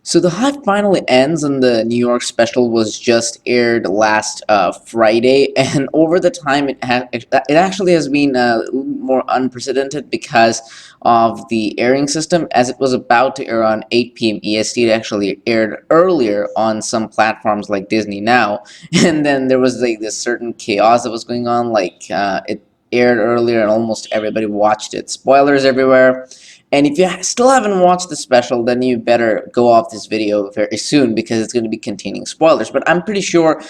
So the hype finally ends, and the New York special was just aired last Friday. And over the time, it actually has been more unprecedented because of the airing system. As it was about to air on 8 p.m. EST, it actually aired earlier on some platforms like Disney Now, and then there was like this certain chaos that was going on. It aired earlier, and almost everybody watched it. Spoilers everywhere. And if you still haven't watched the special, then you better go off this video very soon because it's going to be containing spoilers. But I'm pretty sure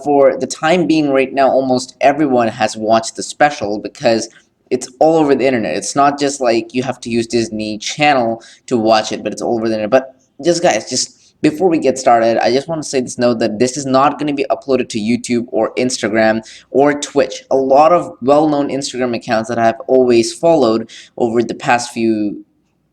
for the time being right now, almost everyone has watched the special because it's all over the internet. It's not just like you have to use Disney Channel to watch it, but it's all over the internet. But just guys, just before we get started, I just want to say this note that this is not going to be uploaded to YouTube or Instagram or Twitch. A lot of well-known Instagram accounts that I've always followed over the past few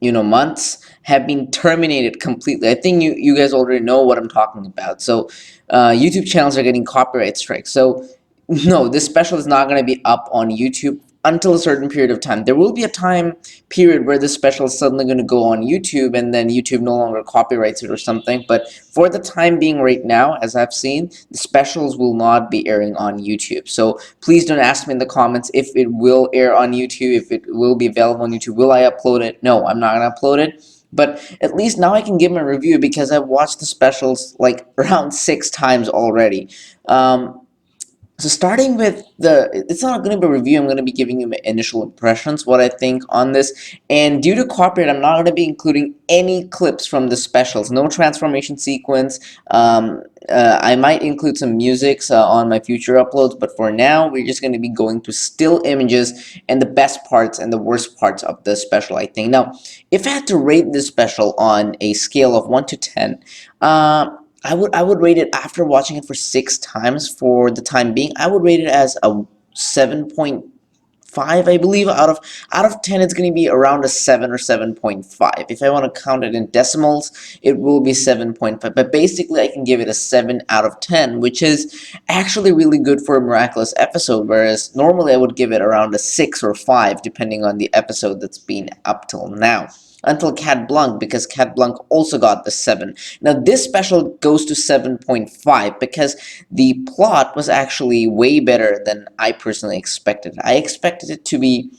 months have been terminated completely. I think you guys already know what I'm talking about. So YouTube channels are getting copyright strikes. So no, this special is not going to be up on YouTube until a certain period of time. There will be a time period where this special is suddenly going to go on YouTube, and then YouTube no longer copyrights it or something. But for the time being right now, as I've seen, the specials will not be airing on YouTube. So please don't ask me in the comments if it will air on YouTube, if it will be available on YouTube. Will I upload it? No, I'm not going to upload it. But at least now I can give my review because I've watched the specials like around 6 times already. So starting with it's not going to be a review, I'm going to be giving you my initial impressions, what I think on this. And due to copyright, I'm not going to be including any clips from the specials, no transformation sequence. I might include some musics on my future uploads, but for now, we're just going to be going through still images and the best parts and the worst parts of the special, I think. Now, if I had to rate this special on a scale of 1 to 10, I would rate it after watching it for 6 times for the time being. I would rate it as a 7.5, I believe. Out of 10, it's going to be around a 7 or 7.5. If I want to count it in decimals, it will be 7.5. But basically, I can give it a 7 out of 10, which is actually really good for a Miraculous episode, whereas normally I would give it around a 6 or 5, depending on the episode that's been up till now. Until Cat Blanc, because Cat Blanc also got the 7. Now this special goes to 7.5 because the plot was actually way better than I personally expected. I expected it to be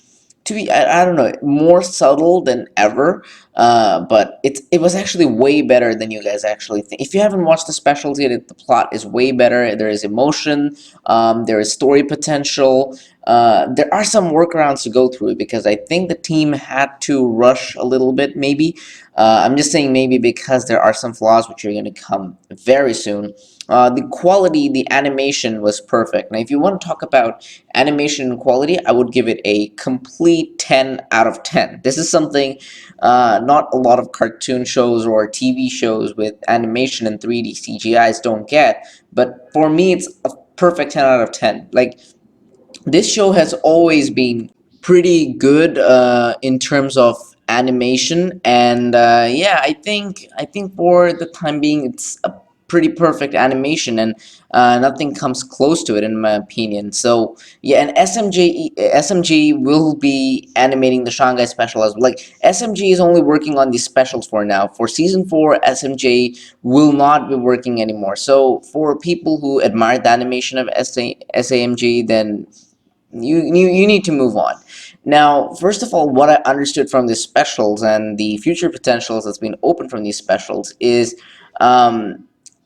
I don't know, more subtle than ever, but it was actually way better than you guys actually think. If you haven't watched the specials yet, the plot is way better. There is emotion, there is story potential. There are some workarounds to go through because I think the team had to rush a little bit, maybe. I'm just saying maybe because there are some flaws which are going to come very soon. The quality, the animation was perfect. Now, if you want to talk about animation and quality, I would give it a complete 10 out of 10. This is something not a lot of cartoon shows or TV shows with animation and 3D CGIs don't get, but for me, it's a perfect 10 out of 10. Like, this show has always been pretty good in terms of animation, and yeah, I think for the time being, it's a pretty perfect animation, and nothing comes close to it in my opinion. So yeah, and SMG will be animating the Shanghai special as well. Like, SMG is only working on these specials for now. For season 4, SMG will not be working anymore. So for people who admire the animation of SAMG, then you need to move on. Now, first of all, what I understood from these specials and the future potentials that's been opened from these specials is,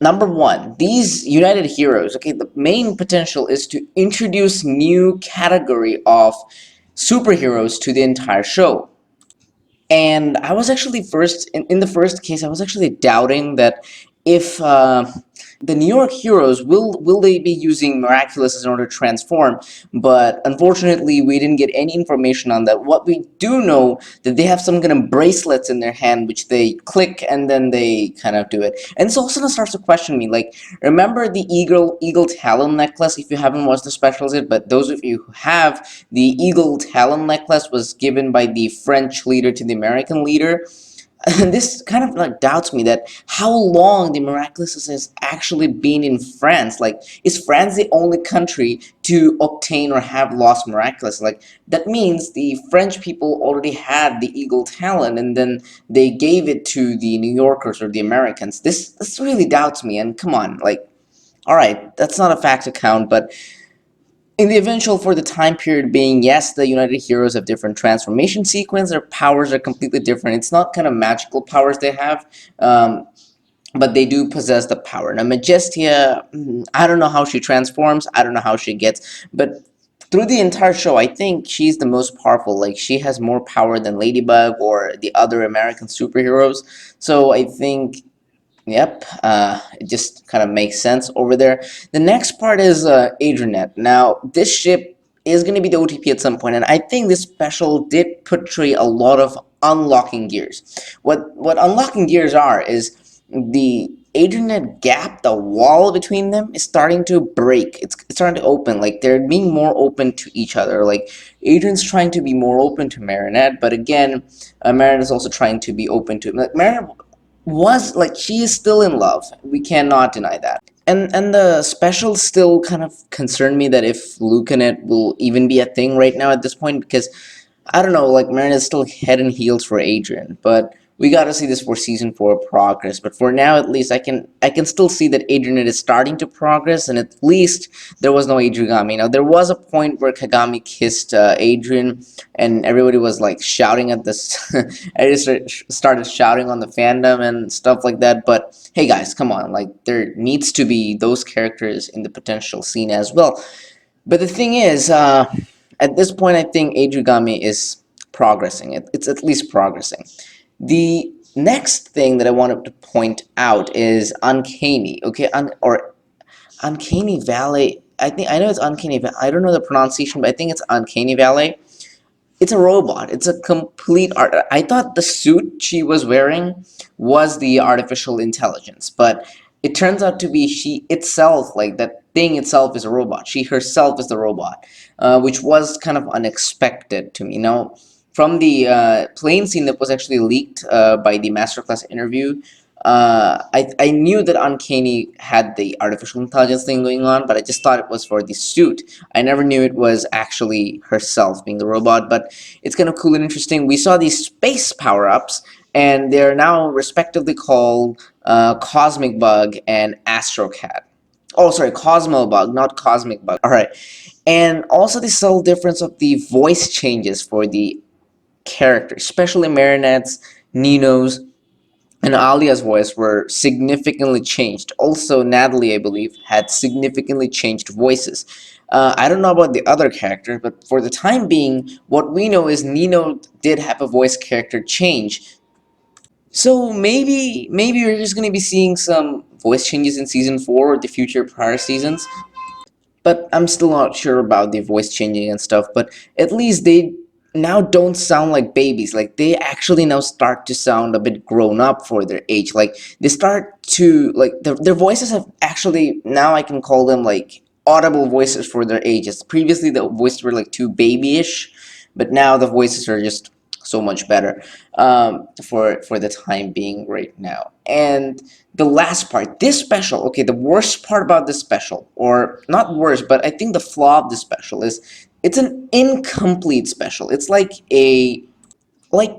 number one, these United Heroes, okay, the main potential is to introduce new category of superheroes to the entire show. And I was actually in the first case, I was actually doubting that if the New York Heroes will they be using Miraculous in order to transform, but unfortunately we didn't get any information on that. What we do know that they have some kind of bracelets in their hand which they click and then they kind of do it. And so also starts to question me, like, remember the eagle talon necklace? If you haven't watched the specials yet, but those of you who have, the eagle talon necklace was given by the French leader to the American leader. And this kind of like doubts me that how long the Miraculous has actually been in France. Like, is France the only country to obtain or have lost Miraculous? Like, that means the French people already had the Eagle talent, and then they gave it to the New Yorkers or the Americans. This really doubts me. And come on, like, all right, that's not a fact account, but in the eventual for the time period being, yes, the United Heroes have different transformation sequence. Their powers are completely different. It's not kind of magical powers they have, but they do possess the power. Now, Majestia, I don't know how she transforms. I don't know how she gets, but through the entire show, I think she's the most powerful. Like, she has more power than Ladybug or the other American superheroes. So I think, yep, it just kind of makes sense over there. The next part is Adrianet. Now, this ship is going to be the OTP at some point, and I think this special did portray a lot of unlocking gears. What unlocking gears are is the Adrianet gap, the wall between them, is starting to break. It's starting to open. Like, they're being more open to each other. Like, Adrian's trying to be more open to Marinette, but again, Marinette is also trying to be open to like, Marinette was like she is still in love. We cannot deny that. And the special still kind of concerned me that if Lucanet will even be a thing right now at this point, because I don't know, like Marin is still head and heels for Adrian, but we got to see this for season 4 progress. But for now, at least I can still see that Adrian is starting to progress, and at least there was no Adriagami. Now there was a point where Kagami kissed Adrian, and everybody was like shouting at this. I just started shouting on the fandom and stuff like that. But hey, guys, come on! Like there needs to be those characters in the potential scene as well. But the thing is, at this point, I think Adriagami is progressing. It's at least progressing. The next thing that I wanted to point out is Uncanny. Okay, or Uncanny Valley. I know it's Uncanny Valley. I don't know the pronunciation, but I think it's Uncanny Valley. It's a robot. It's a complete art. I thought the suit she was wearing was the artificial intelligence, but it turns out to be she itself, like that thing itself, is a robot. She herself is the robot, which was kind of unexpected to me. Now, from the plane scene that was actually leaked by the masterclass interview, I knew that Uncanny had the artificial intelligence thing going on, but I just thought it was for the suit. I never knew it was actually herself being the robot, but it's kind of cool and interesting. We saw these space power-ups, and they're now respectively called Cosmic Bug and Astro Cat. Oh, sorry, Cosmo Bug, not Cosmic Bug. All right. And also the subtle difference of the voice changes for the characters, especially Marinette's, Nino's, and Alia's voice were significantly changed. Also, Natalie, I believe, had significantly changed voices. I don't know about the other character, but for the time being, what we know is Nino did have a voice character change. So maybe we're just gonna be seeing some voice changes in season 4 or the future prior seasons. But I'm still not sure about the voice changing and stuff. But at least they now don't sound like babies. Like they actually now start to sound a bit grown up for their age. Like they start to like their voices have actually now I can call them like audible voices for their ages. Previously the voices were like too babyish, but now the voices are just so much better for the time being right now. And the last part, this special, okay, the worst part about this special, or not worst, but I think the flaw of this special is it's an incomplete special. It's like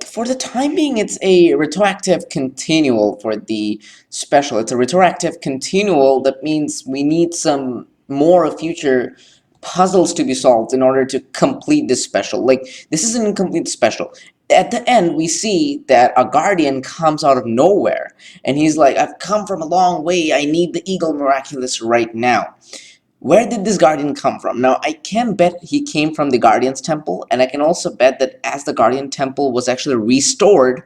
for the time being, it's a retroactive continual for the special. It's a retroactive continual. That means we need some more future puzzles to be solved in order to complete this special. Like this is an incomplete special. At the end, we see that a guardian comes out of nowhere, and he's like, "I've come from a long way. I need the Eagle Miraculous right now." Where did this guardian come from? Now, I can bet he came from the Guardian's Temple, and I can also bet that as the Guardian Temple was actually restored,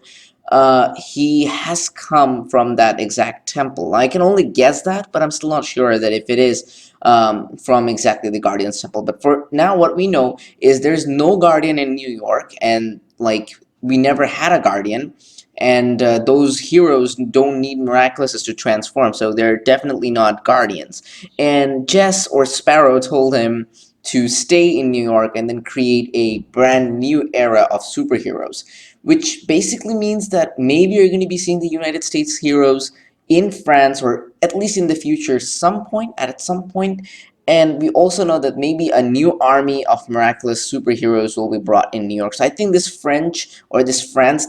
he has come from that exact temple. I can only guess that, but I'm still not sure that if it is from exactly the Guardian's Temple. But for now, what we know is there's no Guardian in New York, and like we never had a Guardian. And those heroes don't need Miraculouses to transform, so they're definitely not Guardians. And Jess or Sparrow told him to stay in New York and then create a brand new era of superheroes. which basically means that maybe you're going to be seeing the United States heroes in France, or at least in the future, at some point. And we also know that maybe a new army of miraculous superheroes will be brought in New York. So I think this France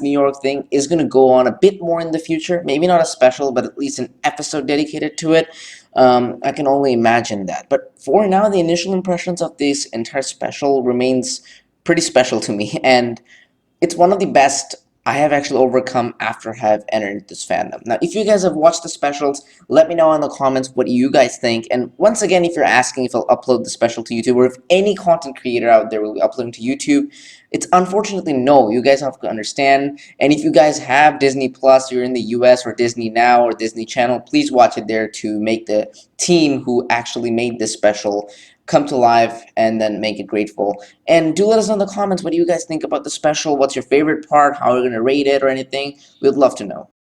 New York thing is going to go on a bit more in the future. Maybe not a special, but at least an episode dedicated to it. I can only imagine that. But for now, the initial impressions of this entire special remains pretty special to me, and it's one of the best I have actually overcome after I have entered this fandom. Now, if you guys have watched the specials, let me know in the comments what you guys think. And once again, if you're asking if I'll upload the special to YouTube, or if any content creator out there will be uploading to YouTube, it's unfortunately no. You guys have to understand. And if you guys have Disney Plus, you're in the US, or Disney Now, or Disney Channel, please watch it there to make the team who actually made this special come to life and then make it grateful. And do let us know in the comments what do you guys think about the special, what's your favorite part, how you're going to rate it or anything. We'd love to know.